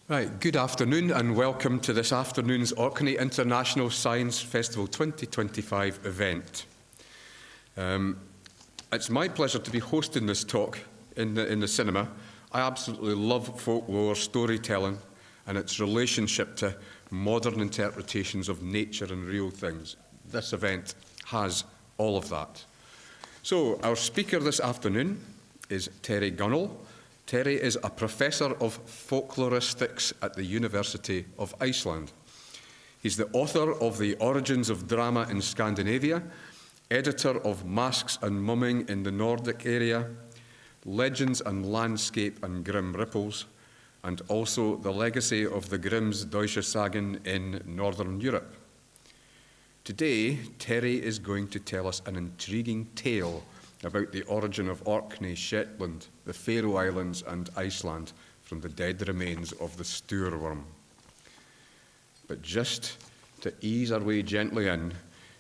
Right, good afternoon and welcome to this afternoon's Orkney International Science Festival 2025 event. It's my pleasure to be hosting this talk in the cinema. I absolutely love folklore, storytelling and its relationship to modern interpretations of nature and real things. This event has all of that. So our speaker this afternoon is Terry Gunnell. Terry is a professor of folkloristics at the University of Iceland. He's the author of The Origins of Drama in Scandinavia, editor of Masks and Mumming in the Nordic area, Legends and Landscape and Grim Ripples, and also The Legacy of the Grimm's Deutsche Sagen in Northern Europe. Today, Terry is going to tell us an intriguing tale about the origin of Orkney, Shetland, the Faroe Islands and Iceland from the dead remains of the Stoor Worm. But just to ease our way gently in,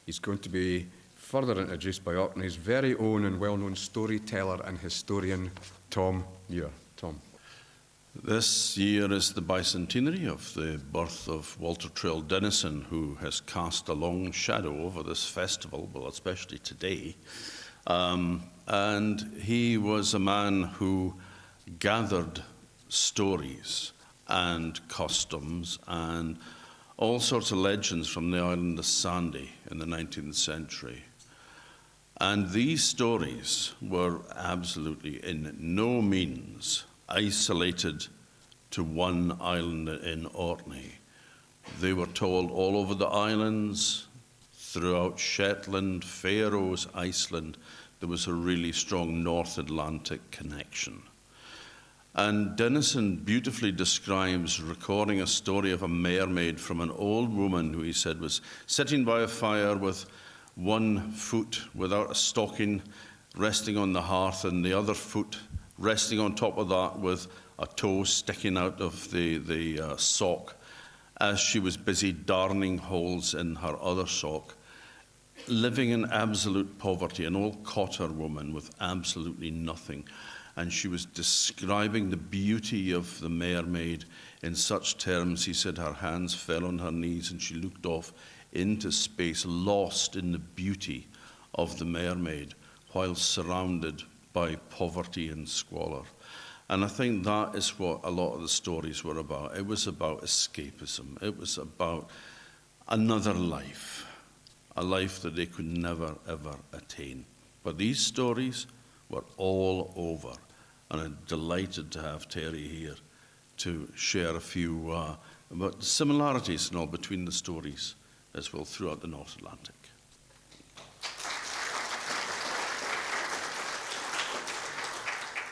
he's going to be further introduced by Orkney's very own and well-known storyteller and historian, Tom Muir. Tom. This year is the bicentenary of the birth of Walter Traill Dennison, who has cast a long shadow over this festival, well, especially today. And he was a man who gathered stories and customs and all sorts of legends from the island of Sanday in the 19th century. And these stories were absolutely in no means isolated to one island in Orkney. They were told all over the islands, throughout Shetland, Faroes, Iceland. There was a really strong North Atlantic connection. And Dennison beautifully describes recording a story of a mermaid from an old woman who he said was sitting by a fire with one foot without a stocking resting on the hearth and the other foot resting on top of that with a toe sticking out of the sock as she was busy darning holes in her other sock, living in absolute poverty, an old cotter woman with absolutely nothing. And she was describing the beauty of the mermaid in such terms, he said her hands fell on her knees and she looked off into space, lost in the beauty of the mermaid, while surrounded by poverty and squalor. And I think that is what a lot of the stories were about. It was about escapism. It was about another life. A life that they could never, ever attain. But these stories were all over. And I'm delighted to have Terry here to share a few about similarities and all between the stories as well throughout the North Atlantic.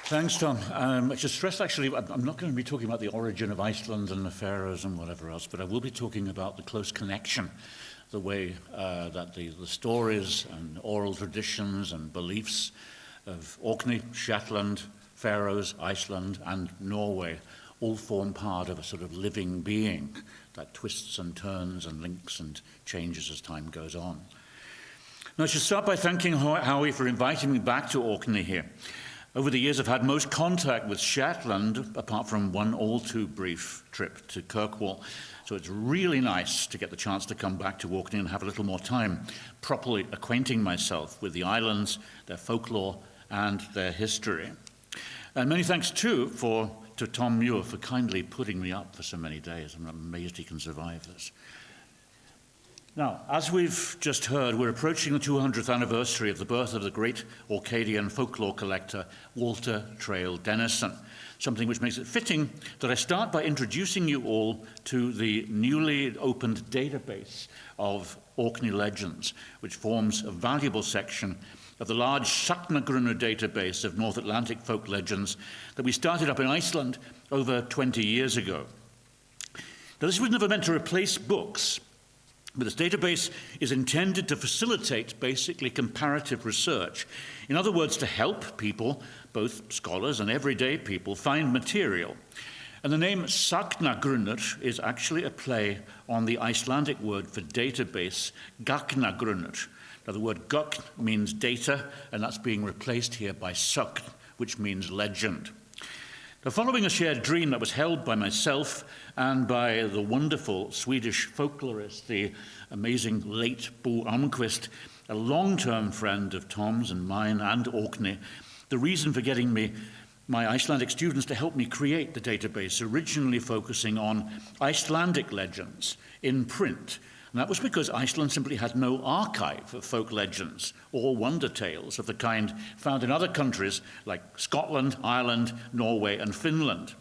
Thanks, Tom. I should stress, actually, I'm not going to be talking about the origin of Iceland and the Faroes and whatever else, but I will be talking about the close connection, the way that the stories and oral traditions and beliefs of Orkney, Shetland, Faroes, Iceland, and Norway all form part of a sort of living being that twists and turns and links and changes as time goes on. Now, I should start by thanking Howie for inviting me back to Orkney here. Over the years, I've had most contact with Shetland, apart from one all-too-brief trip to Kirkwall. So it's really nice to get the chance to come back to Orkney and have a little more time properly acquainting myself with the islands, their folklore, and their history. And many thanks, too, to Tom Muir for kindly putting me up for so many days. I'm amazed he can survive this. Now, as we've just heard, we're approaching the 200th anniversary of the birth of the great Orcadian folklore collector, Walter Traill Dennison, something which makes it fitting that I start by introducing you all to the newly opened database of Orkney legends, which forms a valuable section of the large Sagnagrunnar database of North Atlantic folk legends that we started up in Iceland over 20 years ago. Now, this was never meant to replace books, but this database is intended to facilitate basically comparative research. In other words, to help people, both scholars and everyday people, find material. And the name Sagnagrunnar is actually a play on the Icelandic word for database, Gagnagrunnar. Now, the word gagn means data, and that's being replaced here by sögn, which means legend. Now, following a shared dream that was held by myself and by the wonderful Swedish folklorist, the amazing late Bo Almqvist, a long-term friend of Tom's and mine and Orkney, the reason for getting my Icelandic students to help me create the database, originally focusing on Icelandic legends in print. And that was because Iceland simply had no archive of folk legends or wonder tales of the kind found in other countries like Scotland, Ireland, Norway, and Finland.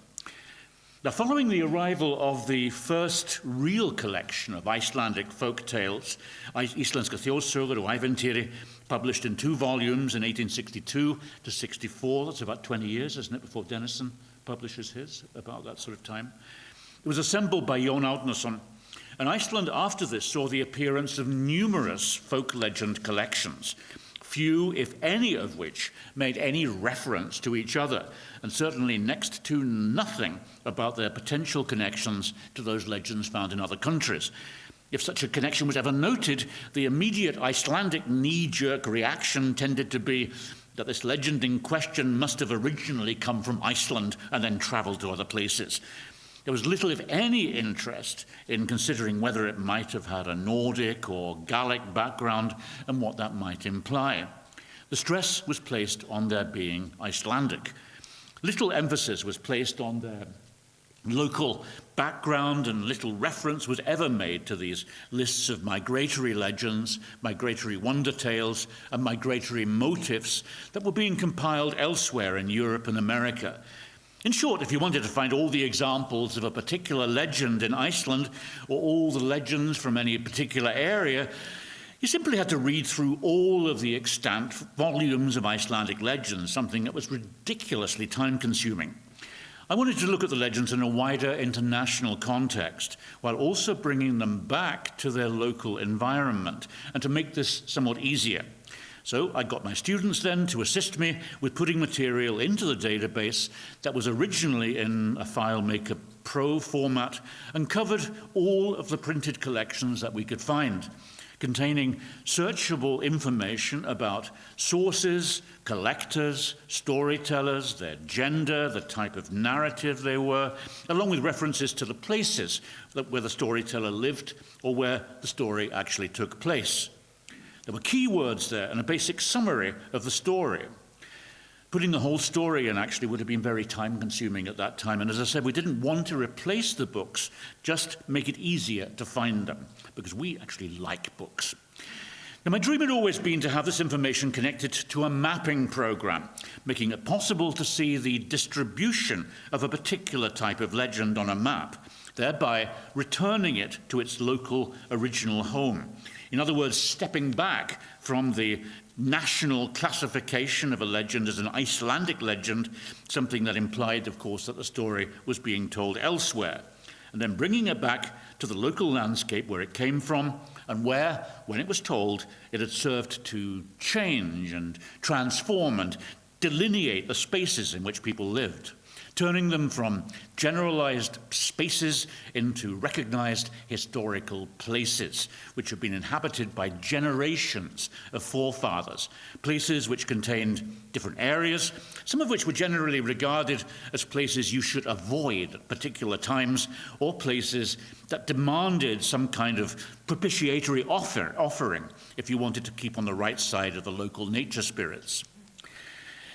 Now, following the arrival of the first real collection of Icelandic folk tales, Íslenska þjóðsögur og ævintýri, published in 2 volumes in 1862 to 64, that's about 20 years, isn't it, before Dennison publishes his, about that sort of time. It was assembled by Jón Árnason. And Iceland, after this, saw the appearance of numerous folk legend collections, few, if any, of which made any reference to each other, and certainly next to nothing about their potential connections to those legends found in other countries. If such a connection was ever noted, the immediate Icelandic knee-jerk reaction tended to be that this legend in question must have originally come from Iceland and then traveled to other places. There was little, if any, interest in considering whether it might have had a Nordic or Gallic background and what that might imply. The stress was placed on their being Icelandic. Little emphasis was placed on their local background, and little reference was ever made to these lists of migratory legends, migratory wonder tales, and migratory motifs that were being compiled elsewhere in Europe and America. In short, if you wanted to find all the examples of a particular legend in Iceland, or all the legends from any particular area, you simply had to read through all of the extant volumes of Icelandic legends, something that was ridiculously time-consuming. I wanted to look at the legends in a wider international context, while also bringing them back to their local environment, and to make this somewhat easier. So I got my students then to assist me with putting material into the database that was originally in a FileMaker Pro format and covered all of the printed collections that we could find, containing searchable information about sources, collectors, storytellers, their gender, the type of narrative they were, along with references to the places where the storyteller lived or where the story actually took place. There were keywords there and a basic summary of the story. Putting the whole story in actually would have been very time-consuming at that time. And as I said, we didn't want to replace the books, just make it easier to find them, because we actually like books. Now, my dream had always been to have this information connected to a mapping program, making it possible to see the distribution of a particular type of legend on a map, thereby returning it to its local original home. In other words, stepping back from the national classification of a legend as an Icelandic legend, something that implied, of course, that the story was being told elsewhere, and then bringing it back to the local landscape where it came from and where, when it was told, it had served to change and transform and delineate the spaces in which people lived, turning them from generalized spaces into recognized historical places, which have been inhabited by generations of forefathers, places which contained different areas, some of which were generally regarded as places you should avoid at particular times, or places that demanded some kind of propitiatory offering if you wanted to keep on the right side of the local nature spirits.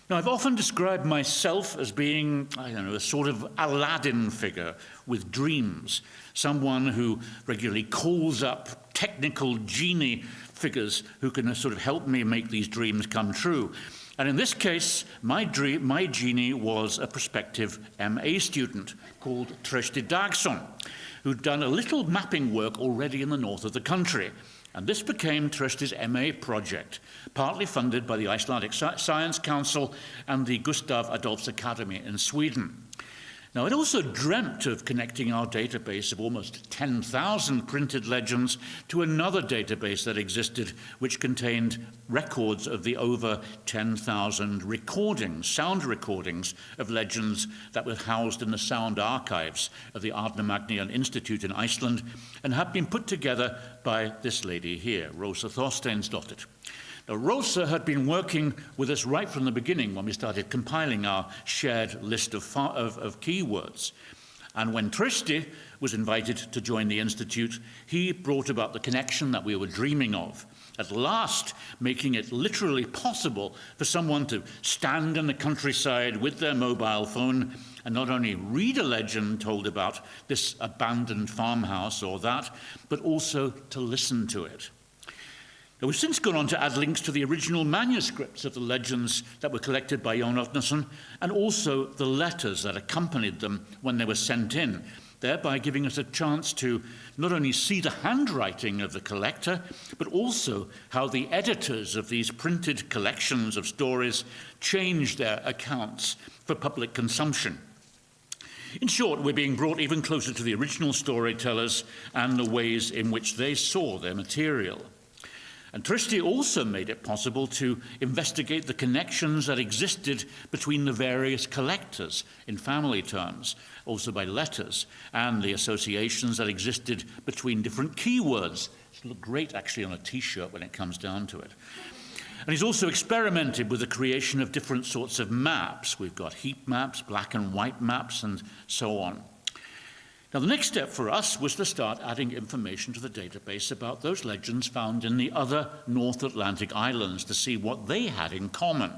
Now, I've often described myself as being, a sort of Aladdin figure with dreams, someone who regularly calls up technical genie figures who can sort of help me make these dreams come true. And in this case, my genie was a prospective MA student called Trausti Dagsson, who'd done a little mapping work already in the north of the country. And this became Trausti's MA project, partly funded by the Icelandic Science Council and the Gustav Adolphs Academy in Sweden. Now, I'd also dreamt of connecting our database of almost 10,000 printed legends to another database that existed, which contained records of the over 10,000 recordings, sound recordings of legends that were housed in the sound archives of the Árnamagnæan Institute in Iceland and had been put together by this lady here, Rósa Þorsteinsdóttir. Now, Rosa had been working with us right from the beginning when we started compiling our shared list of keywords. And when Trausti was invited to join the Institute, he brought about the connection that we were dreaming of, at last making it literally possible for someone to stand in the countryside with their mobile phone and not only read a legend told about this abandoned farmhouse or that, but also to listen to it. Now, we've since gone on to add links to the original manuscripts of the legends that were collected by Jón Árnason, and also the letters that accompanied them when they were sent in, thereby giving us a chance to not only see the handwriting of the collector, but also how the editors of these printed collections of stories changed their accounts for public consumption. In short, we're being brought even closer to the original storytellers and the ways in which they saw their material. And Trausti also made it possible to investigate the connections that existed between the various collectors in family terms, also by letters, and the associations that existed between different keywords. It looked great actually on a t-shirt when it comes down to it. And he's also experimented with the creation of different sorts of maps. We've got heat maps, black and white maps, and so on. Now, the next step for us was to start adding information to the database about those legends found in the other North Atlantic islands to see what they had in common,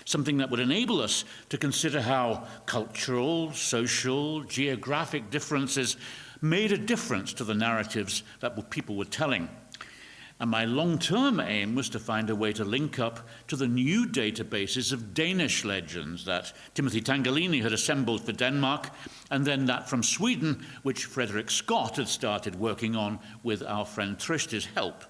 something that would enable us to consider how cultural, social, geographic differences made a difference to the narratives that people were telling. And my long-term aim was to find a way to link up to the new databases of Danish legends that Timothy Tangolini had assembled for Denmark, and then that from Sweden, which Frederick Scott had started working on with our friend Trausti's help.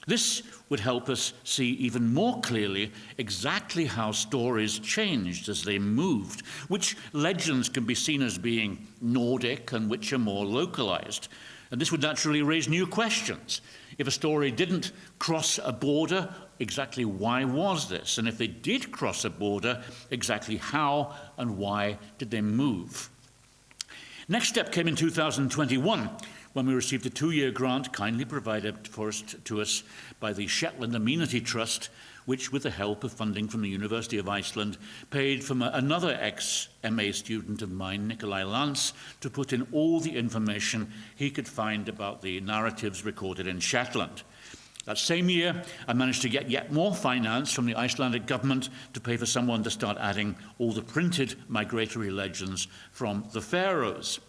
This would help us see even more clearly exactly how stories changed as they moved, which legends can be seen as being Nordic and which are more localized. And this would naturally raise new questions. If a story didn't cross a border, exactly why was this? And if they did cross a border, exactly how and why did they move? Next step came in 2021, when we received a 2-year grant kindly provided to us by the Shetland Amenity Trust, which, with the help of funding from the University of Iceland, paid for another ex-MA student of mine, Nikolai Lance, to put in all the information he could find about the narratives recorded in Shetland. That same year, I managed to get yet more finance from the Icelandic government to pay for someone to start adding all the printed migratory legends from the Faroes.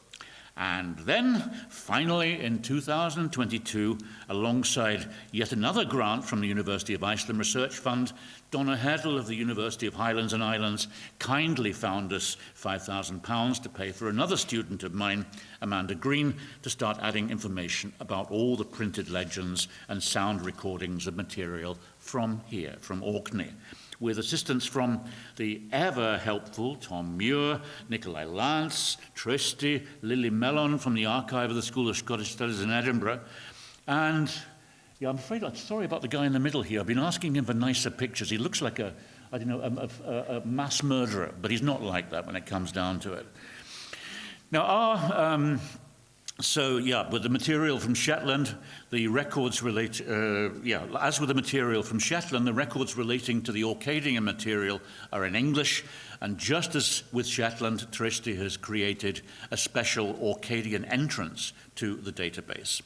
And then, finally, in 2022, alongside yet another grant from the University of Iceland Research Fund, Donna Herdle of the University of Highlands and Islands kindly found us £5,000 to pay for another student of mine, Amanda Green, to start adding information about all the printed legends and sound recordings of material from here, from Orkney, with assistance from the ever-helpful Tom Muir, Nikolai Lance, Trausti, Lily Mellon from the archive of the School of Scottish Studies in Edinburgh. And yeah, I'm afraid, I'm sorry about the guy in the middle here. I've been asking him for nicer pictures. He looks like a mass murderer, but he's not like that when it comes down to it. Now, with the material from Shetland, the records relate, as with the material from Shetland, the records relating to the Orcadian material are in English, and just as with Shetland, Trausti has created a special Orcadian entrance to the database.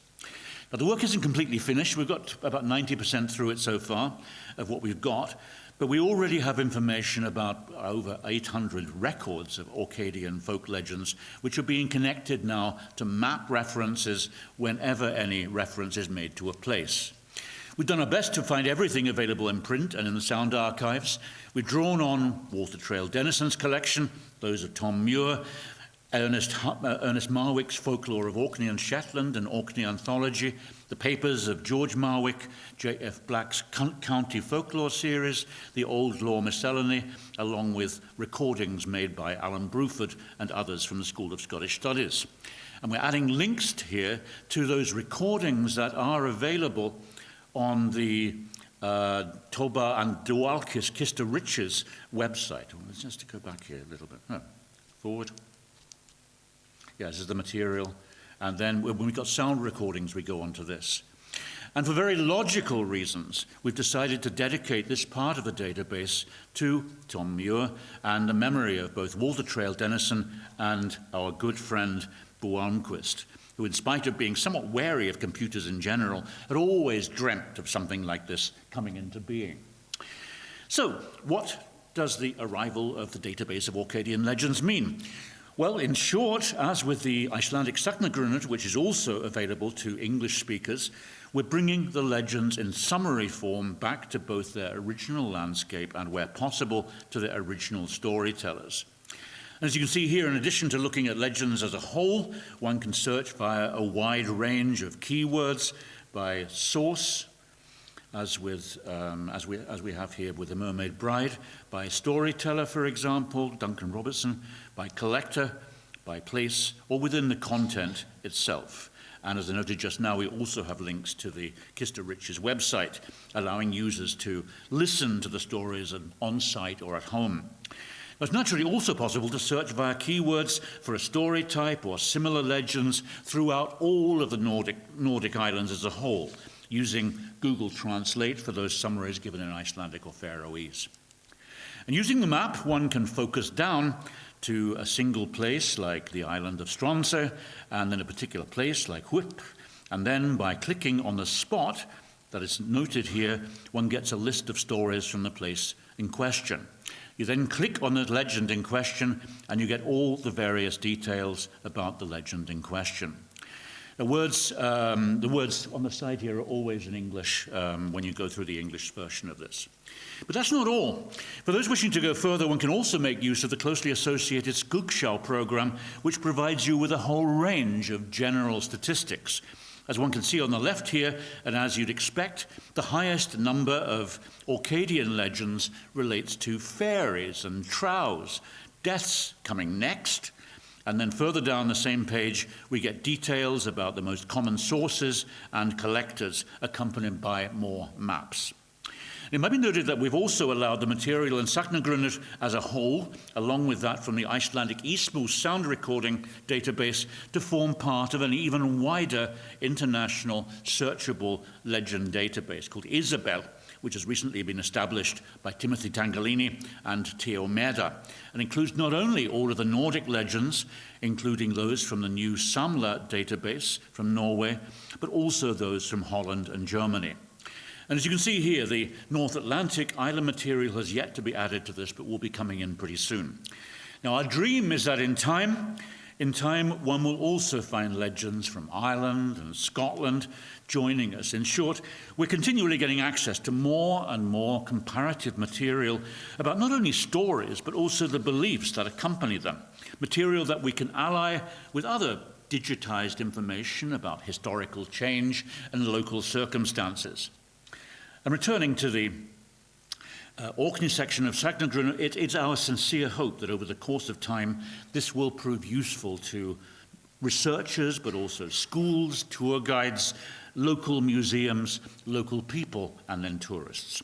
Now, the work isn't completely finished. We've got about 90% through it so far of what we've got, but we already have information about over 800 records of Orcadian folk legends, which are being connected now to map references whenever any reference is made to a place. We've done our best to find everything available in print and in the sound archives. We've drawn on Walter Traill Dennison's collection, those of Tom Muir, Ernest Marwick's Folklore of Orkney and Shetland and Orkney Anthology, the papers of George Marwick, J.F. Black's County Folklore series, the Old Law Miscellany, along with recordings made by Alan Bruford and others from the School of Scottish Studies. And we're adding links here to those recordings that are available on the Toba and Dualkis Kista Riches website. Let's just go back here a little bit. Oh, forward. Yeah, this is the material. And then when we've got sound recordings, we go on to this. And for very logical reasons, we've decided to dedicate this part of the database to Tom Muir and the memory of both Walter Traill Dennison and our good friend Bo Almquist, who, in spite of being somewhat wary of computers in general, had always dreamt of something like this coming into being. So, what does the arrival of the database of Orcadian legends mean? Well, in short, as with the Icelandic Sagnagrunnet, which is also available to English speakers, we're bringing the legends in summary form back to both their original landscape and, where possible, to their original storytellers. And as you can see here, in addition to looking at legends as a whole, one can search via a wide range of keywords by source, as we have here with the Mermaid Bride, by storyteller, for example, Duncan Robertson, by collector, by place, or within the content itself. And as I noted just now, we also have links to the Kista Rich's website, allowing users to listen to the stories on-site or at home. It's naturally also possible to search via keywords for a story type or similar legends throughout all of the Nordic islands as a whole, using Google Translate for those summaries given in Icelandic or Faroese. And using the map, one can focus down to a single place like the island of Stranse, and then a particular place like Whip, and then by clicking on the spot that is noted here, one gets a list of stories from the place in question. You then click on the legend in question, and you get all the various details about the legend in question. The words on the side here are always in English when you go through the English version of this. But that's not all. For those wishing to go further, one can also make use of the closely associated Skugshau program, which provides you with a whole range of general statistics. As one can see on the left here, and as you'd expect, the highest number of Orcadian legends relates to fairies and trows, deaths coming next. And then further down the same page, we get details about the most common sources and collectors, accompanied by more maps. It might be noted that we've also allowed the material in Sagnagrunnet as a whole, along with that from the Icelandic Ismu sound recording database, to form part of an even wider international searchable legend database called Isabel, which has recently been established by Timothy Tangalini and Theo Meda, and includes not only all of the Nordic legends, including those from the new Samla database from Norway, but also those from Holland and Germany. And as you can see here, the North Atlantic island material has yet to be added to this, but will be coming in pretty soon. Now, our dream is that in time, one will also find legends from Ireland and Scotland joining us. In short, we're continually getting access to more and more comparative material about not only stories, but also the beliefs that accompany them, material that we can ally with other digitized information about historical change and local circumstances. And returning to the Orkney section of Sagnagrunnet, it's our sincere hope that over the course of time, this will prove useful to researchers, but also schools, tour guides, local museums, local people, and then tourists.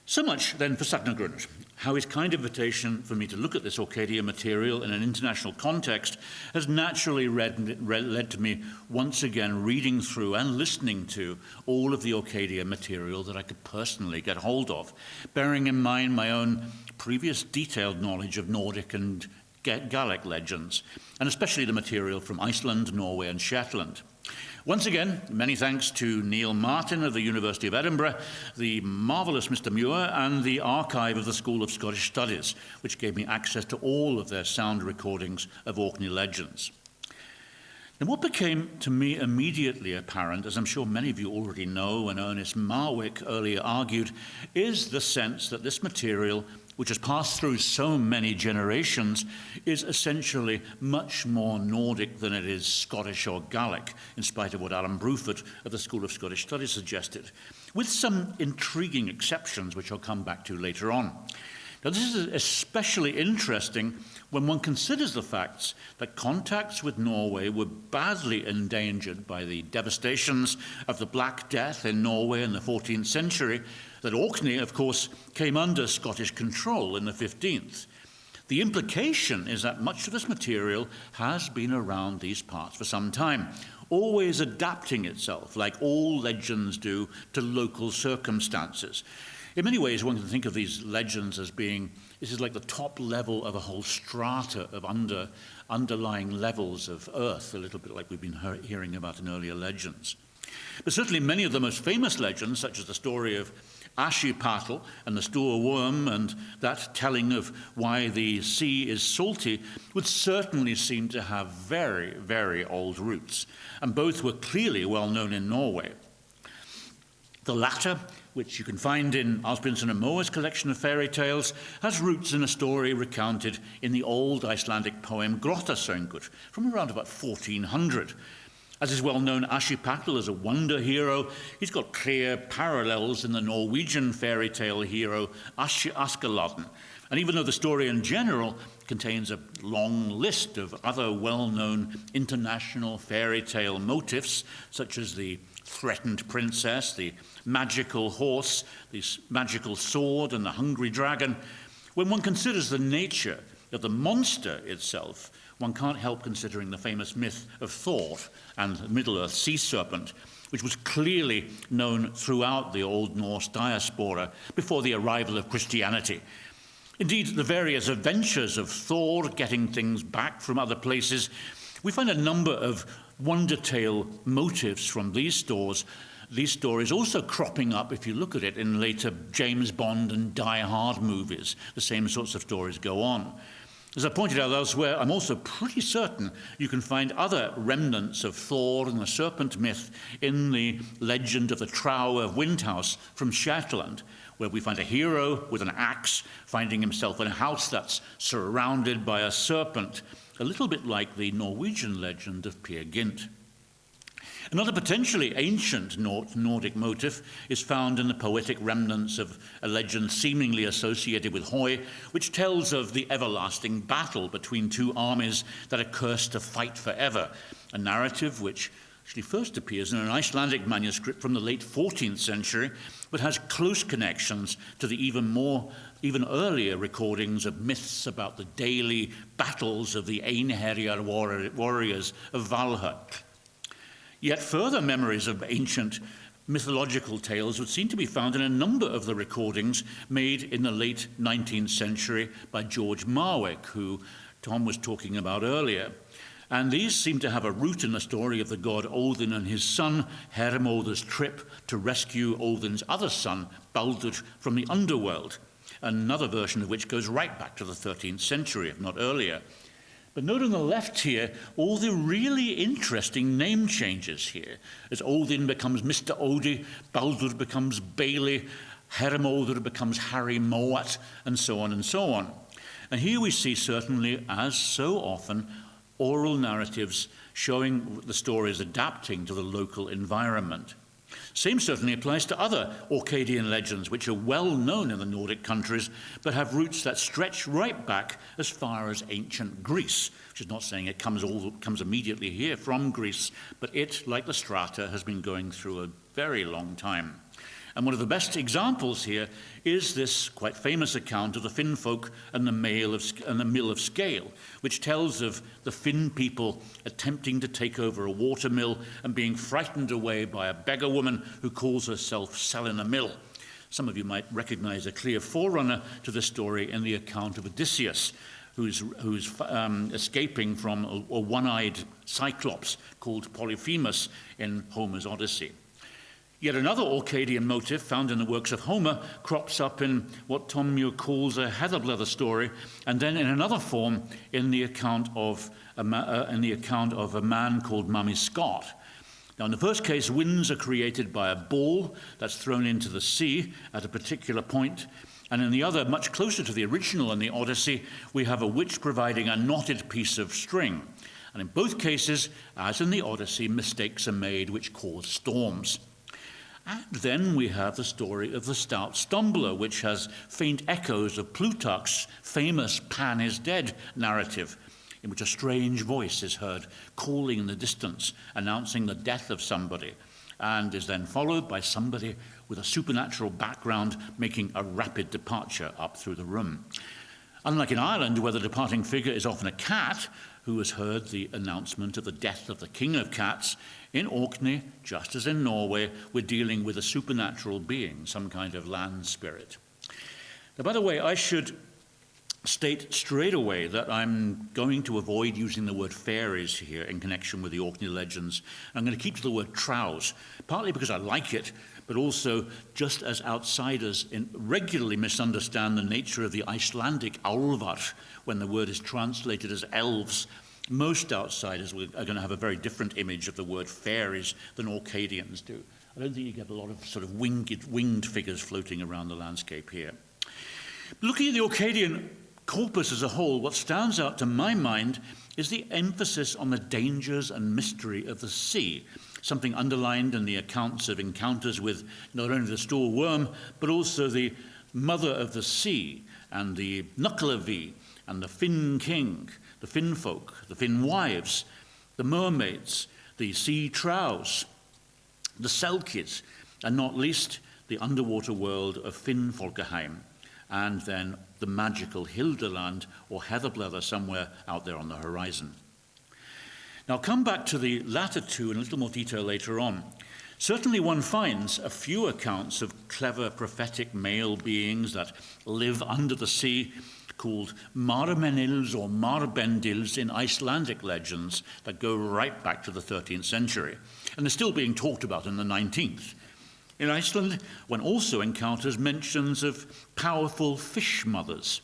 So much then for Sagnagrunnet. How his kind invitation for me to look at this Orcadia material in an international context has naturally led to me once again reading through and listening to all of the Orcadia material that I could personally get hold of, bearing in mind my own previous detailed knowledge of Nordic and Gaelic legends, and especially the material from Iceland, Norway, and Shetland. Once again, many thanks to Neil Martin of the University of Edinburgh, the marvellous Mr. Muir, and the archive of the School of Scottish Studies, which gave me access to all of their sound recordings of Orkney legends. Now, what became to me immediately apparent, as I'm sure many of you already know, and Ernest Marwick earlier argued, is the sense that this material, which has passed through so many generations, is essentially much more Nordic than it is Scottish or Gaelic, in spite of what Alan Bruford of the School of Scottish Studies suggested, with some intriguing exceptions, which I'll come back to later on. Now, this is especially interesting when one considers the facts that contacts with Norway were badly endangered by the devastations of the Black Death in Norway in the 14th century, that Orkney, of course, came under Scottish control in the 15th. The implication is that much of this material has been around these parts for some time, always adapting itself, like all legends do, to local circumstances. In many ways, one can think of these legends as being, this is like the top level of a whole strata of underlying levels of earth, a little bit like we've been hearing about in earlier legends. But certainly many of the most famous legends, such as the story of Assiepattle and the Stoor Worm, and that telling of why the sea is salty, would certainly seem to have very, very old roots, and both were clearly well known in Norway. The latter, which you can find in Asbjørnsen and Moe's collection of fairy tales, has roots in a story recounted in the old Icelandic poem Grottasöngur from around about 1400. As is well known, Assiepattle is a wonder hero. He's got clear parallels in the Norwegian fairy tale hero Askeladden. And even though the story in general contains a long list of other well-known international fairy tale motifs, such as the threatened princess, the magical horse, the magical sword, and the hungry dragon, when one considers the nature of the monster itself, one can't help considering the famous myth of Thor and the Middle-earth sea serpent, which was clearly known throughout the Old Norse diaspora before the arrival of Christianity. Indeed, the various adventures of Thor getting things back from other places, we find a number of wonder tale motifs from these stories also cropping up, if you look at it, in later James Bond and Die Hard movies. The same sorts of stories go on. As I pointed out elsewhere, I'm also pretty certain you can find other remnants of Thor and the serpent myth in the legend of the Trow of Windhouse from Shetland, where we find a hero with an axe finding himself in a house that's surrounded by a serpent, a little bit like the Norwegian legend of Peer Gynt. Another potentially ancient Nordic motif is found in the poetic remnants of a legend seemingly associated with Hoy, which tells of the everlasting battle between two armies that are cursed to fight forever, a narrative which actually first appears in an Icelandic manuscript from the late 14th century, but has close connections to the even earlier recordings of myths about the daily battles of the Einherjar warriors of Valhalla. Yet further memories of ancient mythological tales would seem to be found in a number of the recordings made in the late 19th century by George Marwick, who Tom was talking about earlier. And these seem to have a root in the story of the god Odin and his son, Hermodr's trip to rescue Odin's other son, Baldur, from the underworld, another version of which goes right back to the 13th century, if not earlier. But note on the left here, all the really interesting name changes here. As Odin becomes Mr. Odi, Baldur becomes Bailey, Hermodr becomes Harry Moat, and so on and so on. And here we see, certainly, as so often, oral narratives showing the stories adapting to the local environment. Same certainly applies to other Orcadian legends, which are well known in the Nordic countries, but have roots that stretch right back as far as ancient Greece, which is not saying it comes immediately here from Greece, but it, like the strata, has been going through a very long time. And one of the best examples here is this quite famous account of the Finn folk and the mill of Scale, which tells of the Finn people attempting to take over a water mill and being frightened away by a beggar woman who calls herself Selina Mill. Some of you might recognize a clear forerunner to the story in the account of Odysseus, who's escaping from a one-eyed cyclops called Polyphemus in Homer's Odyssey. Yet another Orcadian motif found in the works of Homer crops up in what Tom Muir calls a heatherblether story, and then in another form in the account of a man called Mummy Scott. Now, in the first case, winds are created by a ball that's thrown into the sea at a particular point, and in the other, much closer to the original in the Odyssey, we have a witch providing a knotted piece of string. And in both cases, as in the Odyssey, mistakes are made which cause storms. And then we have the story of the stout stumbler, which has faint echoes of Plutarch's famous Pan is dead narrative, in which a strange voice is heard calling in the distance, announcing the death of somebody, and is then followed by somebody with a supernatural background making a rapid departure up through the room. Unlike in Ireland, where the departing figure is often a cat who has heard the announcement of the death of the king of cats, in Orkney, just as in Norway, we're dealing with a supernatural being, some kind of land spirit. Now, by the way, I should state straight away that I'm going to avoid using the word fairies here in connection with the Orkney legends. I'm going to keep to the word trolls, partly because I like it, but also just as outsiders regularly misunderstand the nature of the Icelandic álfar when the word is translated as elves. Most outsiders are going to have a very different image of the word fairies than Orcadians do. I don't think you get a lot of sort of winged figures floating around the landscape here. Looking at the Orcadian corpus as a whole, what stands out to my mind is the emphasis on the dangers and mystery of the sea, something underlined in the accounts of encounters with not only the Stoor Worm, but also the mother of the sea, and the Nucklavi, and the Finn king, the Finn folk, the Finn wives, the mermaids, the sea trows, the selkies, and not least the underwater world of Finnfolkaheim, and then the magical Hildeland or Heatherblether somewhere out there on the horizon. Now, I'll come back to the latter two in a little more detail later on. Certainly one finds a few accounts of clever prophetic male beings that live under the sea, called marmenils or marbendils in Icelandic legends that go right back to the 13th century, and are still being talked about in the 19th. In Iceland, one also encounters mentions of powerful fish mothers,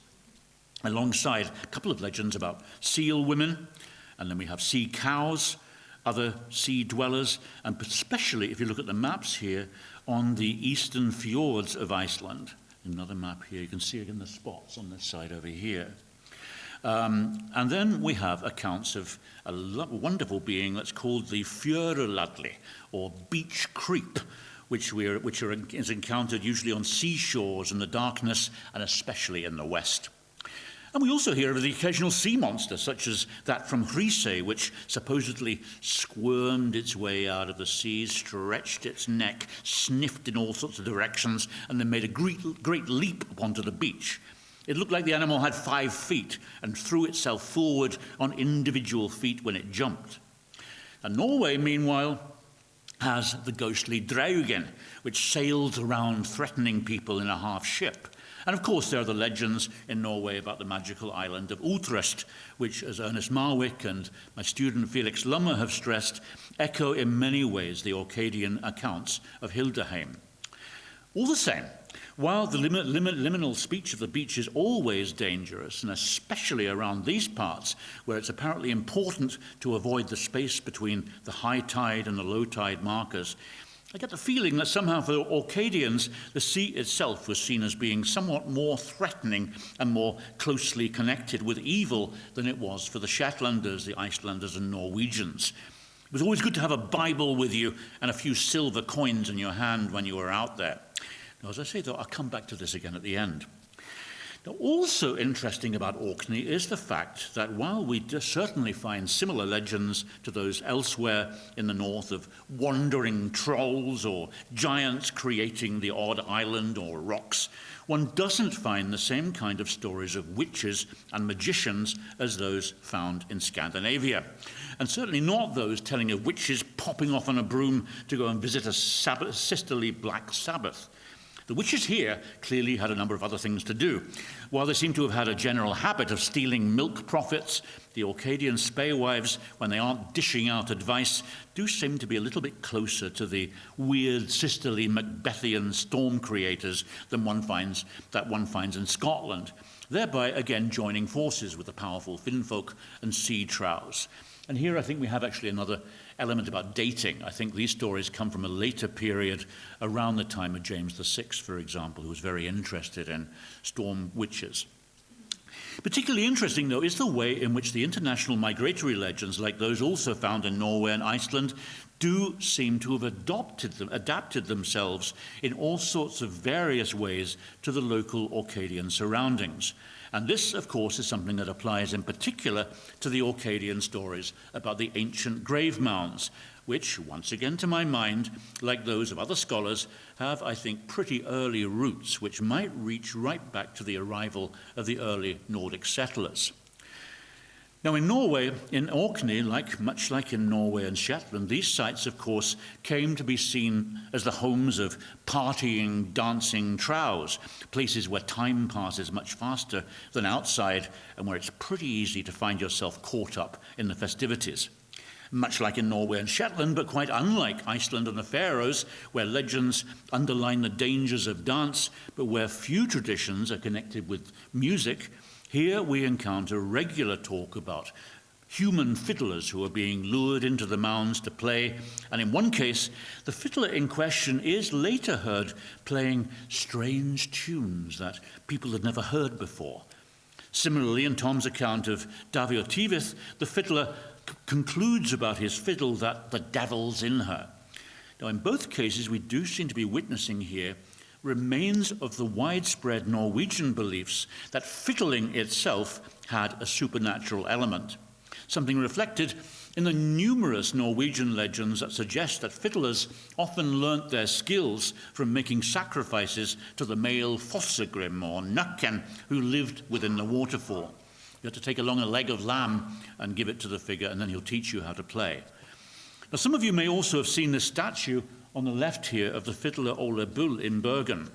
alongside a couple of legends about seal women, and then we have sea cows, other sea dwellers, and especially if you look at the maps here on the eastern fjords of Iceland. Another map here, you can see again the spots on this side over here. And then we have accounts of a wonderful being that's called the fjöruladli, or beach creep, which is encountered usually on seashores in the darkness, and especially in the west. And we also hear of the occasional sea monster, such as that from Hrísey, which supposedly squirmed its way out of the sea, stretched its neck, sniffed in all sorts of directions, and then made a great leap onto the beach. It looked like the animal had 5 feet and threw itself forward on individual feet when it jumped. And Norway, meanwhile, has the ghostly Draugen, which sails around threatening people in a half ship. And of course, there are the legends in Norway about the magical island of Utrest, which, as Ernest Marwick and my student Felix Lummer have stressed, echo in many ways the Orcadian accounts of Hildeheim. All the same, while the liminal speech of the beach is always dangerous, and especially around these parts, where it's apparently important to avoid the space between the high tide and the low tide markers, I get the feeling that somehow for the Orcadians, the sea itself was seen as being somewhat more threatening and more closely connected with evil than it was for the Shetlanders, the Icelanders, and Norwegians. It was always good to have a Bible with you and a few silver coins in your hand when you were out there. Now, as I say, though, I'll come back to this again at the end. Now, also interesting about Orkney is the fact that while we certainly find similar legends to those elsewhere in the north of wandering trolls or giants creating the odd island or rocks, one doesn't find the same kind of stories of witches and magicians as those found in Scandinavia. And certainly not those telling of witches popping off on a broom to go and visit a sisterly black Sabbath. The witches here clearly had a number of other things to do. While they seem to have had a general habit of stealing milk profits, the Orcadian spaewives, when they aren't dishing out advice, do seem to be a little bit closer to the weird sisterly Macbethian storm creators than one finds in Scotland, thereby again joining forces with the powerful Finnfolk and sea trows. And here I think we have actually another element about dating. I think these stories come from a later period around the time of James VI, for example, who was very interested in storm witches. Particularly interesting, though, is the way in which the international migratory legends, like those also found in Norway and Iceland, do seem to have adapted themselves in all sorts of various ways to the local Orcadian surroundings. And this, of course, is something that applies in particular to the Orcadian stories about the ancient grave mounds, which, once again to my mind, like those of other scholars, have, I think, pretty early roots, which might reach right back to the arrival of the early Nordic settlers. Now in Norway, in Orkney, much like in Norway and Shetland, these sites, of course, came to be seen as the homes of partying, dancing trows, places where time passes much faster than outside and where it's pretty easy to find yourself caught up in the festivities. Much like in Norway and Shetland, but quite unlike Iceland and the Faroes, where legends underline the dangers of dance, but where few traditions are connected with music, here we encounter regular talk about human fiddlers who are being lured into the mounds to play, and in one case, the fiddler in question is later heard playing strange tunes that people had never heard before. Similarly, in Tom's account of Davio Tivith, the fiddler concludes about his fiddle that the devil's in her. Now, in both cases, we do seem to be witnessing here remains of the widespread Norwegian beliefs that fiddling itself had a supernatural element, something reflected in the numerous Norwegian legends that suggest that fiddlers often learnt their skills from making sacrifices to the male Fossegrim or Nøkken who lived within the waterfall. You have to take along a leg of lamb and give it to the figure, and then he'll teach you how to play. Now, some of you may also have seen this statue on the left here of the fiddler Ole Bull in Bergen.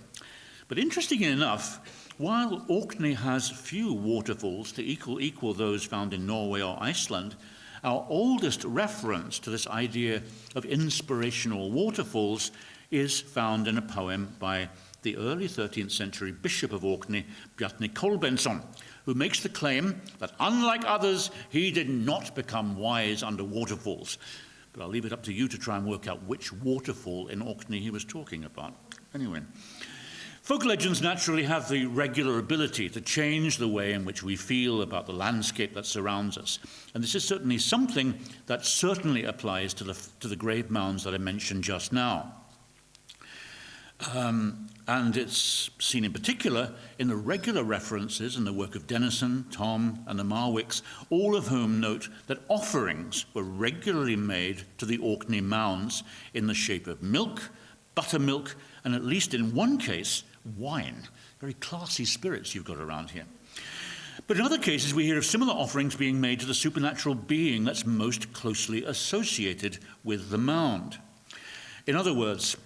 But interestingly enough, while Orkney has few waterfalls to equal those found in Norway or Iceland, our oldest reference to this idea of inspirational waterfalls is found in a poem by the early 13th century Bishop of Orkney, Bjarni Kolbeinsson, who makes the claim that unlike others, he did not become wise under waterfalls. But I'll leave it up to you to try and work out which waterfall in Orkney he was talking about. Anyway, folk legends naturally have the regular ability to change the way in which we feel about the landscape that surrounds us. And this is certainly something that certainly applies to the grave mounds that I mentioned just now. And it's seen in particular in the regular references in the work of Dennison, Tom, and the Marwicks, all of whom note that offerings were regularly made to the Orkney mounds in the shape of milk, buttermilk, and at least in one case, wine. Very classy spirits you've got around here. But in other cases, we hear of similar offerings being made to the supernatural being that's most closely associated with the mound. In other words,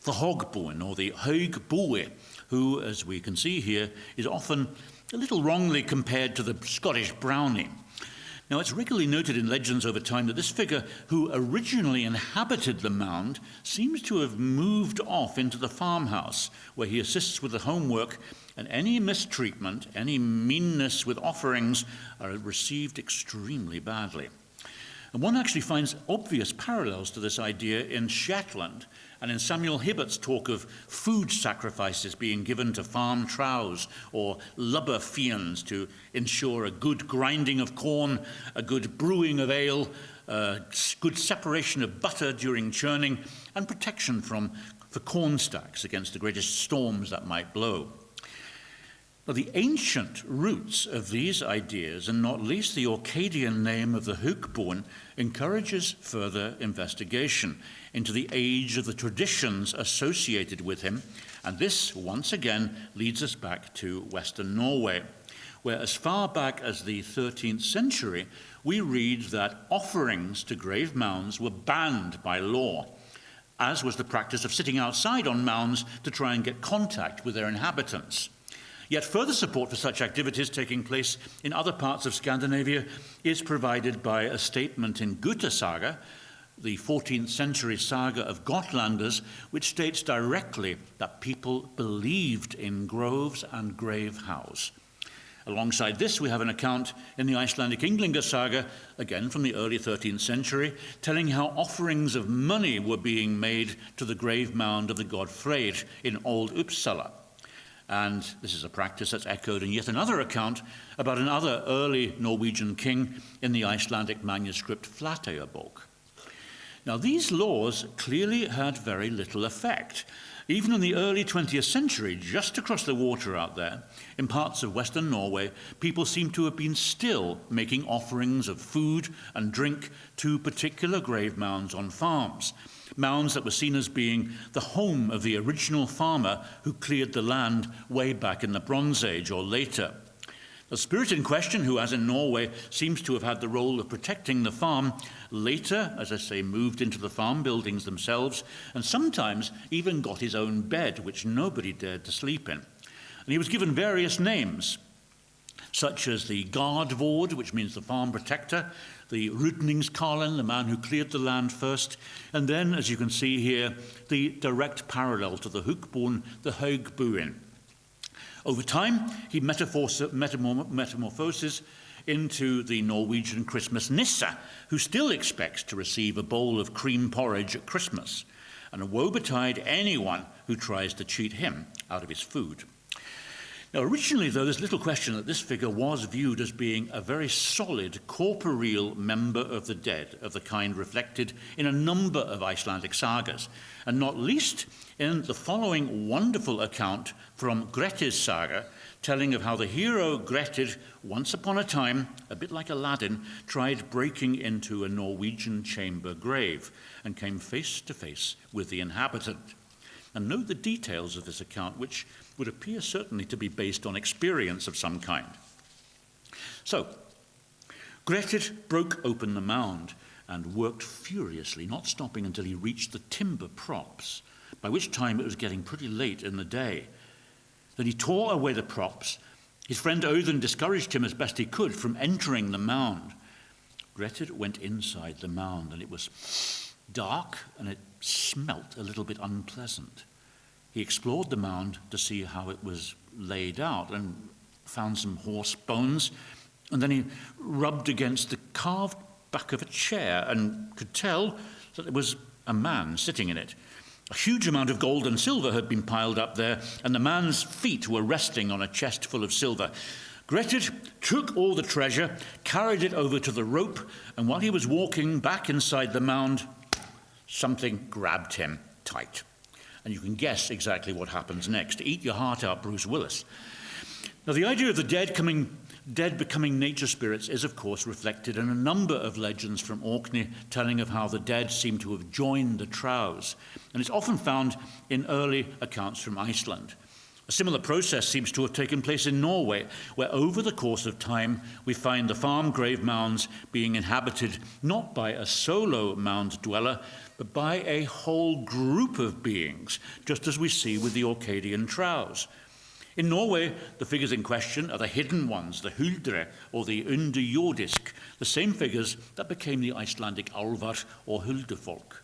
the Hogboen, or the Høgboe, who, as we can see here, is often a little wrongly compared to the Scottish brownie. Now, it's regularly noted in legends over time that this figure, who originally inhabited the mound, seems to have moved off into the farmhouse, where he assists with the homework, and any mistreatment, any meanness with offerings are received extremely badly. And one actually finds obvious parallels to this idea in Shetland, and in Samuel Hibbert's talk of food sacrifices being given to farm trows or lubber fians to ensure a good grinding of corn, a good brewing of ale, good separation of butter during churning, and protection for corn stacks against the greatest storms that might blow. Now, the ancient roots of these ideas, and not least the Orcadian name of the Høgboen, encourages further investigation into the age of the traditions associated with him, and this, once again, leads us back to Western Norway, where as far back as the 13th century, we read that offerings to grave mounds were banned by law, as was the practice of sitting outside on mounds to try and get contact with their inhabitants. Yet further support for such activities taking place in other parts of Scandinavia is provided by a statement in Gutasaga, the 14th century saga of Gotlanders, which states directly that people believed in groves and grave house. Alongside this, we have an account in the Icelandic Ynglinga saga, again from the early 13th century, telling how offerings of money were being made to the grave mound of the god Freyr in Old Uppsala. And this is a practice that's echoed in yet another account about another early Norwegian king in the Icelandic manuscript Flateyjarbók. Now, these laws clearly had very little effect, Even in the early 20th century, just across the water out there, in parts of western Norway, people seem to have been still making offerings of food and drink to particular grave mounds on farms, mounds that were seen as being the home of the original farmer who cleared the land way back in the Bronze Age or later. The spirit in question, who, as in Norway, seems to have had the role of protecting the farm, later, as I say, moved into the farm buildings themselves, and sometimes even got his own bed, which nobody dared to sleep in. And he was given various names, such as the Gardvord, which means the farm protector, the Rudningskarlen, the man who cleared the land first, and then, as you can see here, the direct parallel to the Hukbon, the Haugbuin. Over time, he metamorphoses into the Norwegian Christmas Nisse, who still expects to receive a bowl of cream porridge at Christmas, and woe betide anyone who tries to cheat him out of his food. Now, originally, though, there's little question that this figure was viewed as being a very solid corporeal member of the dead, of the kind reflected in a number of Icelandic sagas, and not least in the following wonderful account from Grettir's saga, telling of how the hero Grettir, once upon a time, a bit like Aladdin, tried breaking into a Norwegian chamber grave and came face to face with the inhabitant. And note the details of this account, which would appear certainly to be based on experience of some kind. So, Grettir broke open the mound and worked furiously, not stopping until he reached the timber props, by which time it was getting pretty late in the day. Then he tore away the props. His friend Odin discouraged him as best he could from entering the mound. Grettir went inside the mound, and it was dark, and it smelt a little bit unpleasant. He explored the mound to see how it was laid out and found some horse bones, and then he rubbed against the carved back of a chair and could tell that there was a man sitting in it. A huge amount of gold and silver had been piled up there, and the man's feet were resting on a chest full of silver. Grettir took all the treasure, carried it over to the rope, and while he was walking back inside the mound, something grabbed him tight. And you can guess exactly what happens next. Eat your heart out, Bruce Willis. Now, the idea of the dead becoming nature spirits is, of course, reflected in a number of legends from Orkney, telling of how the dead seem to have joined the troughs. And it's often found in early accounts from Iceland. A similar process seems to have taken place in Norway, where over the course of time we find the farm grave mounds being inhabited not by a solo mound dweller, but by a whole group of beings, just as we see with the Orcadian troughs. In Norway, the figures in question are the hidden ones, the huldre or the underjordisk, the same figures that became the Icelandic álfar or huldufolk.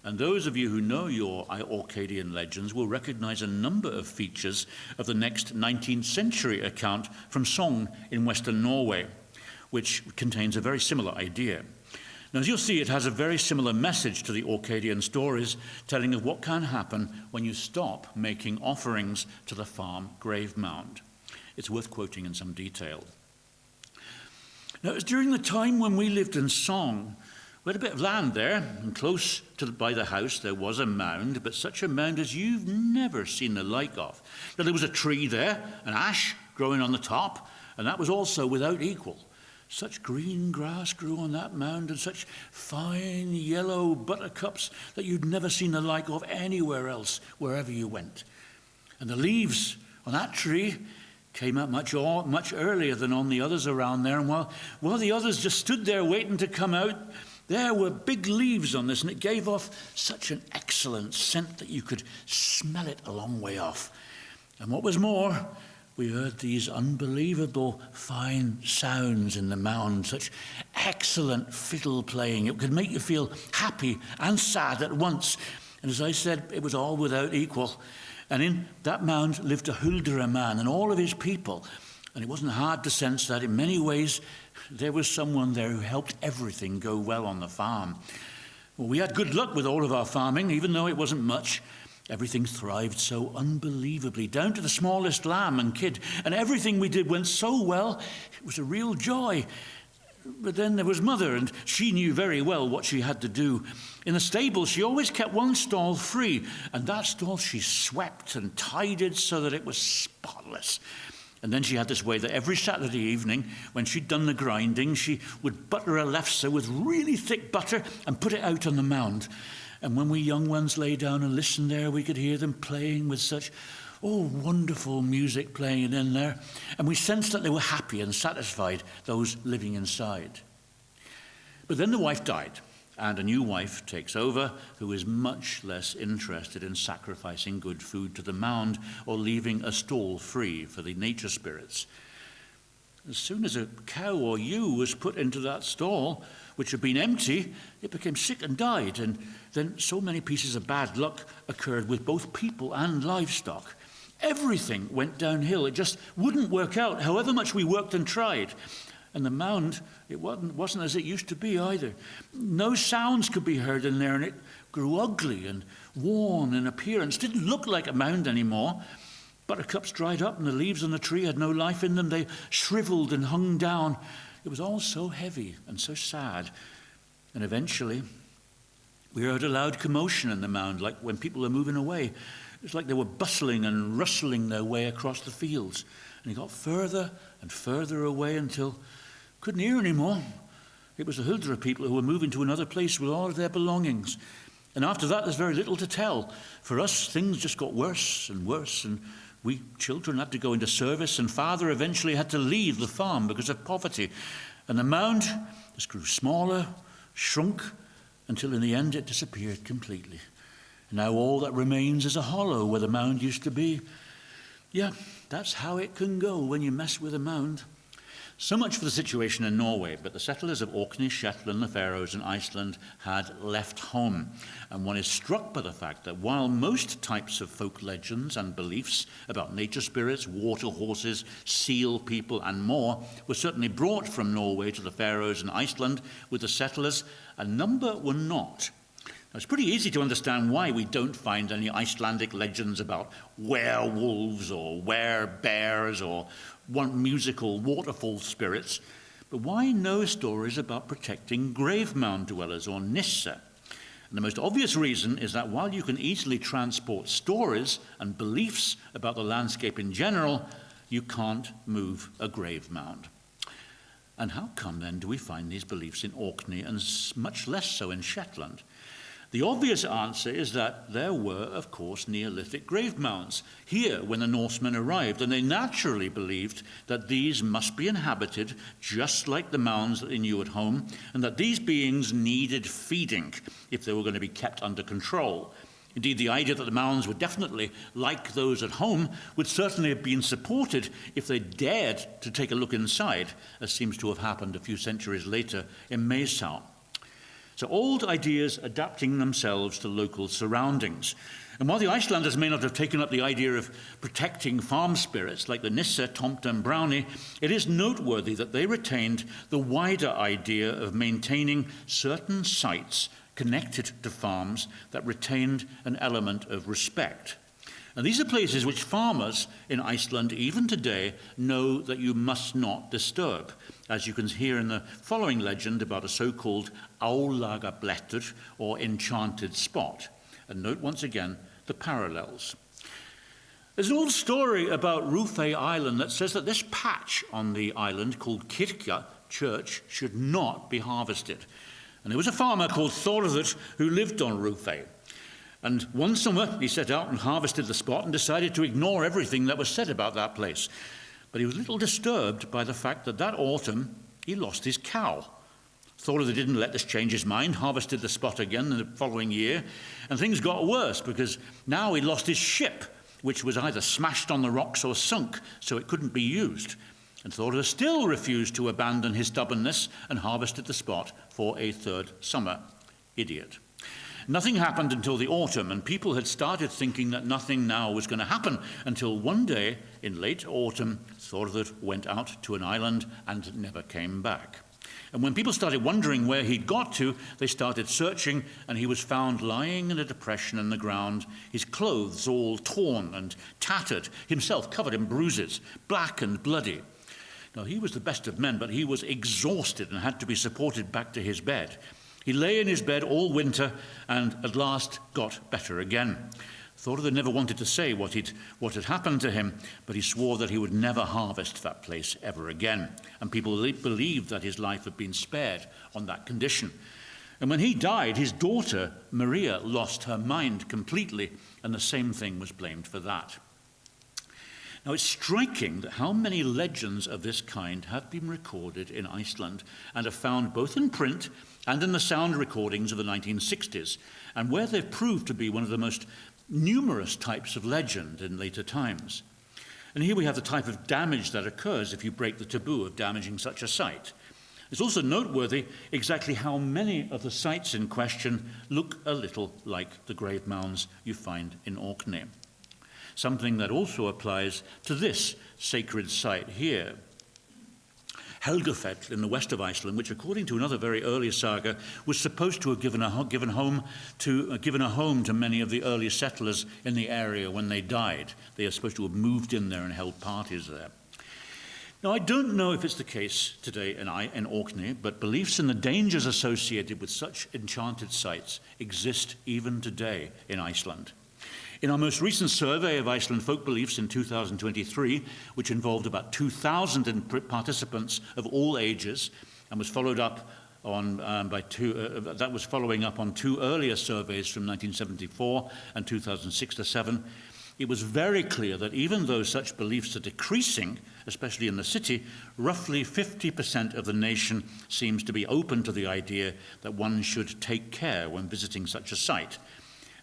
And those of you who know your Orcadian legends will recognize a number of features of the next 19th century account from Sogn in western Norway, which contains a very similar idea. Now, as you'll see, it has a very similar message to the Orcadian stories, telling of what can happen when you stop making offerings to the farm grave mound. It's worth quoting in some detail. Now, it was during the time when we lived in Sogn. We had a bit of land there, and close by the house there was a mound, but such a mound as you've never seen the like of. Now, there was a tree there, an ash growing on the top, and that was also without equal. Such green grass grew on that mound, and such fine yellow buttercups that you'd never seen the like of anywhere else, wherever you went. And the leaves on that tree came out much earlier than on the others around there, and while the others just stood there waiting to come out, there were big leaves on this, and it gave off such an excellent scent that you could smell it a long way off. And what was more, we heard these unbelievable fine sounds in the mound, such excellent fiddle playing. It could make you feel happy and sad at once. And as I said, it was all without equal. And in that mound lived a huldra man and all of his people. And it wasn't hard to sense that in many ways there was someone there who helped everything go well on the farm. Well, we had good luck with all of our farming, even though it wasn't much. Everything thrived so unbelievably, down to the smallest lamb and kid. And everything we did went so well, it was a real joy. But then there was Mother, and she knew very well what she had to do. In the stable, she always kept one stall free, and that stall she swept and tidied so that it was spotless. And then she had this way that every Saturday evening, when she'd done the grinding, she would butter a lefse with really thick butter and put it out on the mound. And when we young ones lay down and listened there, we could hear them playing with such, wonderful music playing in there. And we sensed that they were happy and satisfied, those living inside. But then the wife died, and a new wife takes over who is much less interested in sacrificing good food to the mound or leaving a stall free for the nature spirits. As soon as a cow or ewe was put into that stall, which had been empty, it became sick and died. And then so many pieces of bad luck occurred with both people and livestock. Everything went downhill. It just wouldn't work out, however much we worked and tried. And the mound, it wasn't as it used to be either. No sounds could be heard in there, and it grew ugly and worn in appearance. Didn't look like a mound anymore. Buttercups dried up, and the leaves on the tree had no life in them. They shriveled and hung down. It was all so heavy and so sad. And eventually, we heard a loud commotion in the mound, like when people were moving away. It was like they were bustling and rustling their way across the fields. And he got further and further away until couldn't hear anymore. It was the Huldra people who were moving to another place with all of their belongings. And after that, there's very little to tell. For us, things just got worse and worse, and we children had to go into service, and Father eventually had to leave the farm because of poverty. And the mound just grew smaller, shrunk, until in the end it disappeared completely. And now all that remains is a hollow where the mound used to be. Yeah, that's how it can go when you mess with a mound. So much for the situation in Norway, but the settlers of Orkney, Shetland, the Faroes, and Iceland had left home. And one is struck by the fact that while most types of folk legends and beliefs about nature spirits, water horses, seal people, and more were certainly brought from Norway to the Faroes and Iceland with the settlers, a number were not. Now, it's pretty easy to understand why we don't find any Icelandic legends about werewolves or werebears or musical waterfall spirits, but why no stories about protecting grave mound dwellers or nissa? And the most obvious reason is that while you can easily transport stories and beliefs about the landscape in general, you can't move a grave mound. And how come then do we find these beliefs in Orkney and much less so in Shetland? The obvious answer is that there were, of course, Neolithic grave mounds here when the Norsemen arrived, and they naturally believed that these must be inhabited just like the mounds that they knew at home, and that these beings needed feeding if they were going to be kept under control. Indeed, the idea that the mounds were definitely like those at home would certainly have been supported if they dared to take a look inside, as seems to have happened a few centuries later in Maysow. So old ideas adapting themselves to local surroundings. And while the Icelanders may not have taken up the idea of protecting farm spirits like the Nissa, Tomta and Brownie, it is noteworthy that they retained the wider idea of maintaining certain sites connected to farms that retained an element of respect. And these are places which farmers in Iceland, even today, know that you must not disturb, as you can hear in the following legend about a so-called álagablettur, or enchanted spot. And note once again the parallels. There's an old story about Rufey Island that says that this patch on the island called Kirkja, church, should not be harvested. And there was a farmer called Thorður who lived on Rufey. And one summer, he set out and harvested the spot and decided to ignore everything that was said about that place. But he was a little disturbed by the fact that that autumn, he lost his cow. Thorður didn't let this change his mind, harvested the spot again in the following year, and things got worse because now he lost his ship, which was either smashed on the rocks or sunk, so it couldn't be used. And Thorður still refused to abandon his stubbornness and harvested the spot for a third summer. Idiot. Nothing happened until the autumn, and people had started thinking that nothing now was going to happen until one day in late autumn, Thorður went out to an island and never came back. And when people started wondering where he'd got to, they started searching, and he was found lying in a depression in the ground, his clothes all torn and tattered, himself covered in bruises, black and bloody. Now, he was the best of men, but he was exhausted and had to be supported back to his bed. He lay in his bed all winter and at last got better again. Thorother never wanted to say what had happened to him, but he swore that he would never harvest that place ever again. And people believed that his life had been spared on that condition. And when he died, his daughter, Maria, lost her mind completely, and the same thing was blamed for that. Now, it's striking that how many legends of this kind have been recorded in Iceland and are found both in print and in the sound recordings of the 1960s, and where they've proved to be one of the most numerous types of legend in later times. And here we have the type of damage that occurs if you break the taboo of damaging such a site. It's also noteworthy exactly how many of the sites in question look a little like the grave mounds you find in Orkney. Something that also applies to this sacred site here. Helgafell in the west of Iceland, which according to another very early saga was supposed to have given a home to many of the early settlers in the area when they died. They are supposed to have moved in there and held parties there. Now, I don't know if it's the case today in Orkney, but beliefs in the dangers associated with such enchanted sites exist even today in Iceland. In our most recent survey of Iceland folk beliefs in 2023, which involved about 2,000 participants of all ages, and was following up on two earlier surveys from 1974 and 2006-7, it was very clear that even though such beliefs are decreasing, especially in the city, roughly 50% of the nation seems to be open to the idea that one should take care when visiting such a site.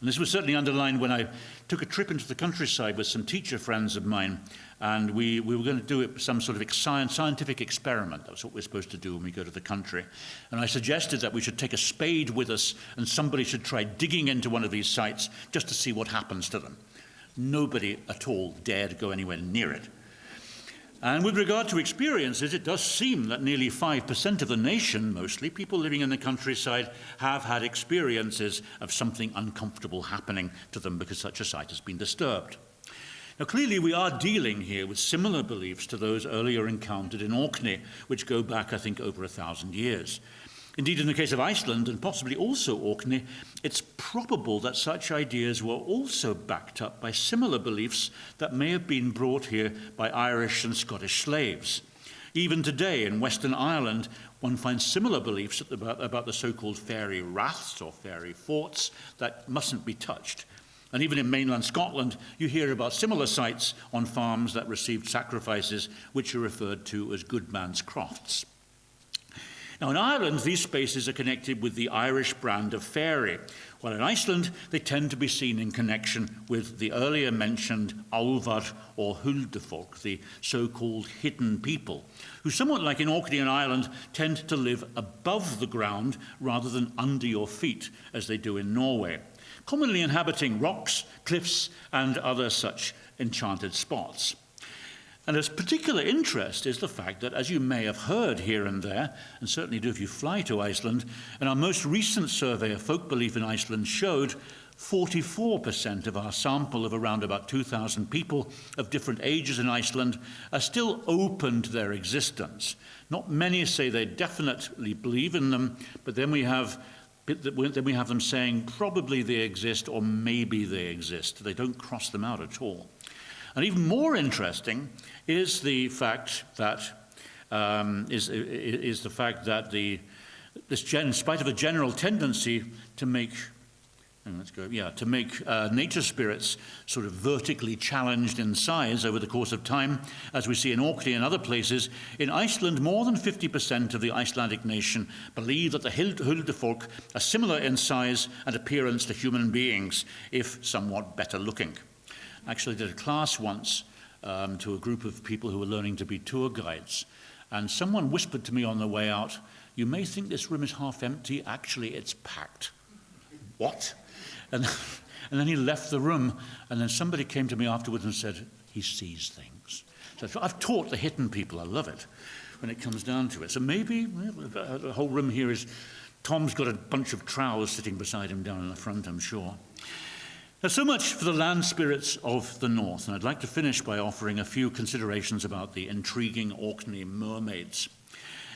And this was certainly underlined when I took a trip into the countryside with some teacher friends of mine, and we were going to do some sort of scientific experiment. That's what we're supposed to do when we go to the country. And I suggested that we should take a spade with us, and somebody should try digging into one of these sites just to see what happens to them. Nobody at all dared go anywhere near it. And with regard to experiences, it does seem that nearly 5% of the nation, mostly people living in the countryside, have had experiences of something uncomfortable happening to them because such a site has been disturbed. Now, clearly we are dealing here with similar beliefs to those earlier encountered in Orkney, which go back, I think, over 1,000 years. Indeed, in the case of Iceland, and possibly also Orkney, it's probable that such ideas were also backed up by similar beliefs that may have been brought here by Irish and Scottish slaves. Even today, in Western Ireland, one finds similar beliefs about the so-called fairy raths or fairy forts that mustn't be touched. And even in mainland Scotland, you hear about similar sites on farms that received sacrifices, which are referred to as good man's crofts. Now, in Ireland, these spaces are connected with the Irish brand of fairy, while in Iceland, they tend to be seen in connection with the earlier mentioned álfar or huldufólk, the so-called hidden people, who, somewhat like in Orkney and Ireland, tend to live above the ground rather than under your feet, as they do in Norway, commonly inhabiting rocks, cliffs, and other such enchanted spots. And of particular interest is the fact that, as you may have heard here and there, and certainly do if you fly to Iceland, and our most recent survey of folk belief in Iceland showed 44% of our sample of around about 2,000 people of different ages in Iceland are still open to their existence. Not many say they definitely believe in them, but then we have them saying probably they exist or maybe they exist. They don't cross them out at all. And even more interesting is the fact that in spite of a general tendency to make nature spirits sort of vertically challenged in size over the course of time, as we see in Orkney and other places, in Iceland, more than 50% of the Icelandic nation believe that the huldufólk are similar in size and appearance to human beings, if somewhat better looking. Actually did a class once to a group of people who were learning to be tour guides. And someone whispered to me on the way out, "You may think this room is half empty, actually it's packed." What? And then he left the room, and then somebody came to me afterwards and said, he sees things. So I've taught the hidden people, I love it, when it comes down to it. So maybe the whole room here is, Tom's got a bunch of trowels sitting beside him down in the front, I'm sure. Now, so much for the land spirits of the north, and I'd like to finish by offering a few considerations about the intriguing Orkney mermaids.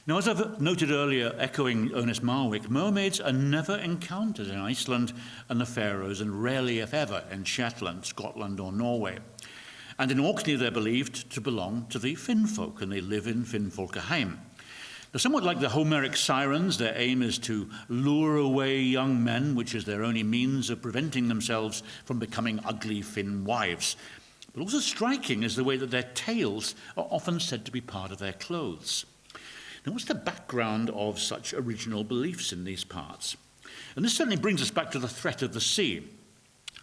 Now, as I've noted earlier, echoing Ernest Marwick, mermaids are never encountered in Iceland and the Faroes, and rarely, if ever, in Shetland, Scotland, or Norway. And in Orkney, they're believed to belong to the Finnfolk, and they live in Finnfolkaheim. Now, somewhat like the Homeric sirens, their aim is to lure away young men, which is their only means of preventing themselves from becoming ugly Finn wives. But also striking is the way that their tails are often said to be part of their clothes. Now, what's the background of such original beliefs in these parts? And this certainly brings us back to the threat of the sea.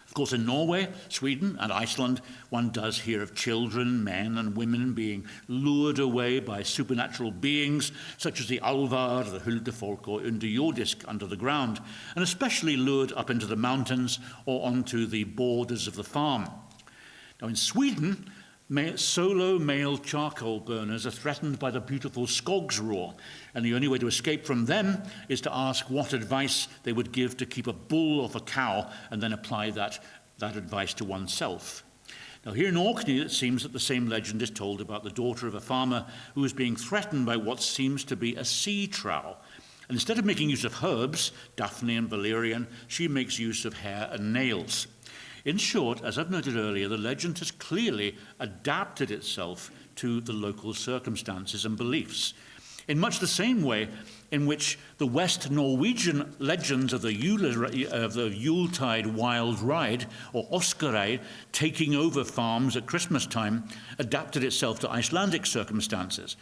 Of course, in Norway, Sweden, and Iceland, one does hear of children, men, and women being lured away by supernatural beings, such as the Alvar, the Huldefolk, or Underjordisk under the ground, and especially lured up into the mountains or onto the borders of the farm. Now, in Sweden, solo male charcoal burners are threatened by the beautiful skogsrå, and the only way to escape from them is to ask what advice they would give to keep a bull off a cow and then apply that advice to oneself. Now, here in Orkney, it seems that the same legend is told about the daughter of a farmer who is being threatened by what seems to be a sea trow. And instead of making use of herbs, Daphne and valerian, she makes use of hair and nails. In short, as I've noted earlier, the legend has clearly adapted itself to the local circumstances and beliefs, in much the same way in which the West Norwegian legends of the Yuletide wild ride, or Oscaride, taking over farms at Christmas time, adapted itself to Icelandic circumstances.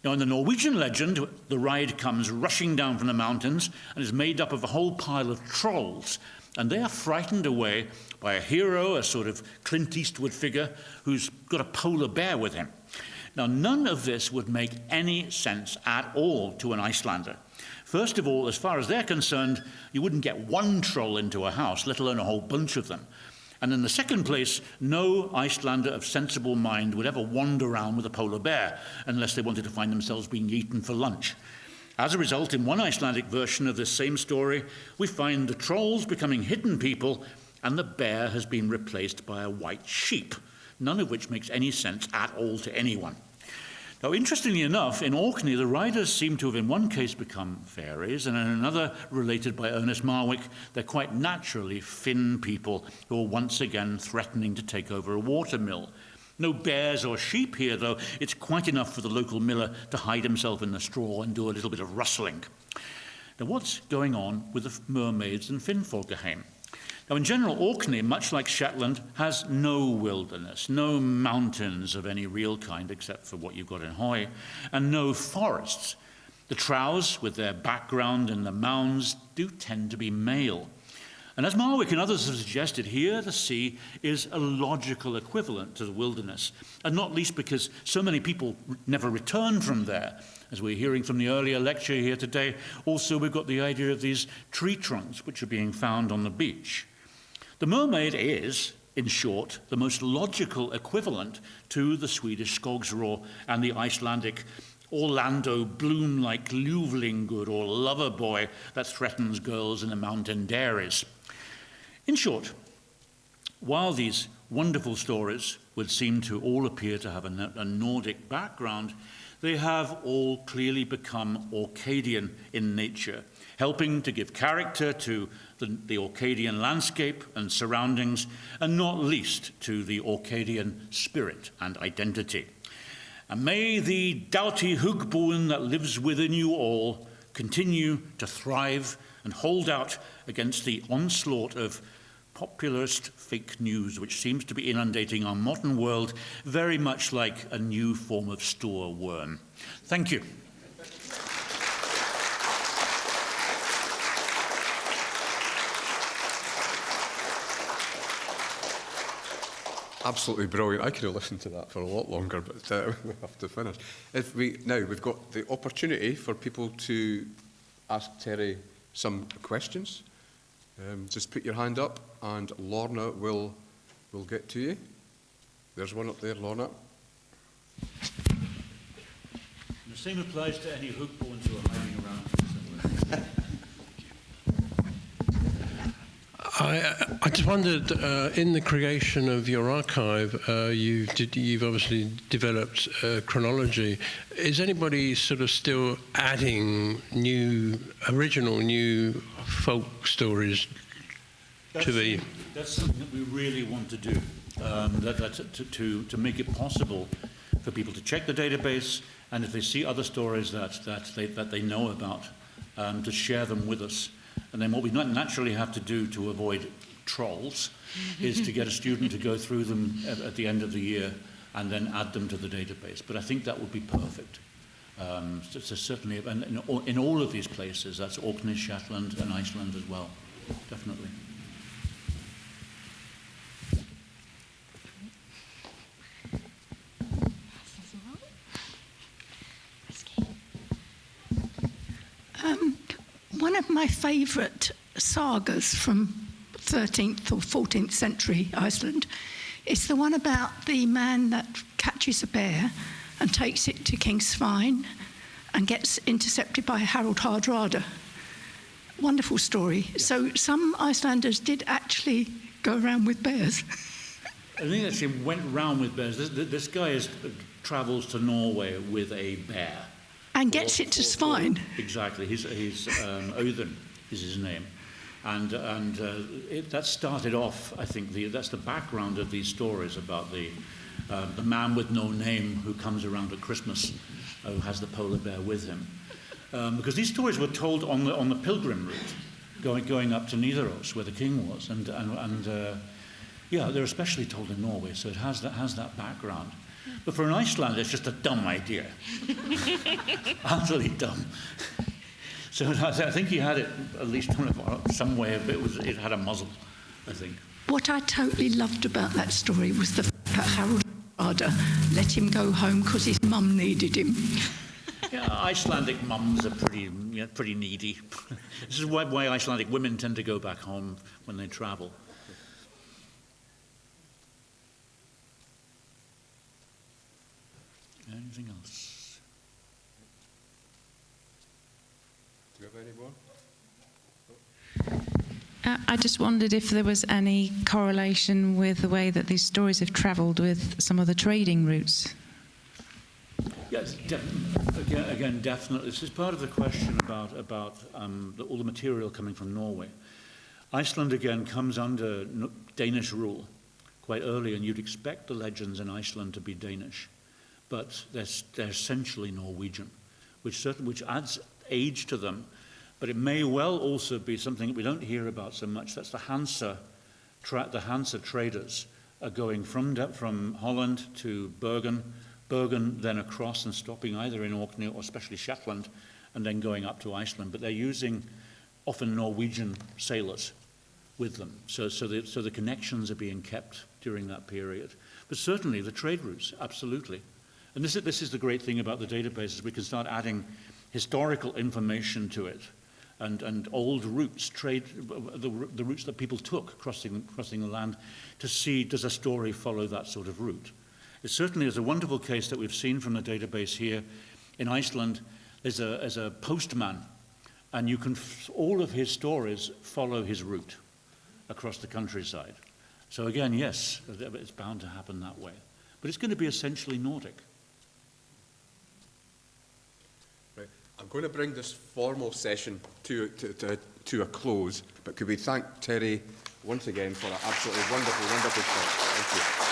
Now, in the Norwegian legend, the ride comes rushing down from the mountains and is made up of a whole pile of trolls, and they are frightened away by a hero, a sort of Clint Eastwood figure, who's got a polar bear with him. Now, none of this would make any sense at all to an Icelander. First of all, as far as they're concerned, you wouldn't get one troll into a house, let alone a whole bunch of them. And in the second place, no Icelander of sensible mind would ever wander around with a polar bear unless they wanted to find themselves being eaten for lunch. As a result, in one Icelandic version of this same story, we find the trolls becoming hidden people, and the bear has been replaced by a white sheep, none of which makes any sense at all to anyone. Now, interestingly enough, in Orkney, the riders seem to have in one case become fairies, and in another, related by Ernest Marwick, they're quite naturally Finn people who are once again threatening to take over a watermill. No bears or sheep here, though. It's quite enough for the local miller to hide himself in the straw and do a little bit of rustling. Now, what's going on with the mermaids and Finnfolkaheim? Now, in general, Orkney, much like Shetland, has no wilderness, no mountains of any real kind except for what you've got in Hoy, and no forests. The trows, with their background in the mounds, do tend to be male. And as Marwick and others have suggested, here the sea is a logical equivalent to the wilderness, and not least because so many people never return from there. As we're hearing from the earlier lecture here today, also we've got the idea of these tree trunks which are being found on the beach. The mermaid is, in short, the most logical equivalent to the Swedish skogsrå and the Icelandic Orlando Bloom-like ljuvlingur, or lover boy, that threatens girls in the mountain dairies. In short, while these wonderful stories would seem to all appear to have a Nordic background, they have all clearly become Orcadian in nature, helping to give character to the Orcadian landscape and surroundings, and not least to the Orcadian spirit and identity. And may the doughty hugboen that lives within you all continue to thrive and hold out against the onslaught of populist fake news, which seems to be inundating our modern world, very much like a new form of Stoor Worm. Thank you. Absolutely brilliant. I could have listened to that for a lot longer, but we have to finish. Now we've got the opportunity for people to ask Terry some questions. Just put your hand up, and Lorna will get to you. There's one up there, Lorna. The same applies to any hookbones who are hiding around somewhere. I just wondered, in the creation of your archive, you've obviously developed chronology. Is anybody sort of still adding original new folk stories to the... That's something that we really want to do, to make it possible for people to check the database, and if they see other stories that they know about, to share them with us. And then what we naturally have to do to avoid trolls is to get a student to go through them at the end of the year and then add them to the database. But I think that would be perfect. So certainly, and in all of these places, that's Orkney, Shetland, and Iceland as well, definitely. One of my favourite sagas from 13th or 14th century Iceland is the one about the man that catches a bear and takes it to King Svein and gets intercepted by Harald Hardrada. Wonderful story. Yeah. So some Icelanders did actually go around with bears. I think that's him went around with bears. This guy travels to Norway with a bear. And gets it to Svein. Exactly. He's Odin is his name. And that started off, I think, that's the background of these stories about the man with no name who comes around at Christmas, who has the polar bear with him. Because these stories were told on the pilgrim route, going up to Nidaros, where the king was. They're especially told in Norway, so it has that background. But for an Icelander, it's just a dumb idea. Utterly dumb. So I think he had it at least some way. It had a muzzle, I think. What I totally loved about that story was the fact that Harald Hardrada let him go home because his mum needed him. Yeah, Icelandic mums are pretty needy. This is why Icelandic women tend to go back home when they travel. Anything else? Do you have any more? I just wondered if there was any correlation with the way that these stories have travelled with some of the trading routes. Yes, again, definitely. This is part of the question about all the material coming from Norway. Iceland, again, comes under Danish rule quite early, and you'd expect the legends in Iceland to be Danish. But they're essentially Norwegian, which adds age to them. But it may well also be something that we don't hear about so much. That's the Hansa traders are going from Holland to Bergen then across and stopping either in Orkney or especially Shetland, and then going up to Iceland. But they're using often Norwegian sailors with them. So the connections are being kept during that period. But certainly the trade routes, absolutely. And this is the great thing about the database, is we can start adding historical information to it, and old routes, the routes that people took crossing the land, to see, does a story follow that sort of route. It certainly is a wonderful case that we've seen from the database here in Iceland. As a postman, and all of his stories follow his route across the countryside. So again, yes, it's bound to happen that way. But it's going to be essentially Nordic. I'm going to bring this formal session to a close, but could we thank Terry once again for an absolutely wonderful talk. Thank you.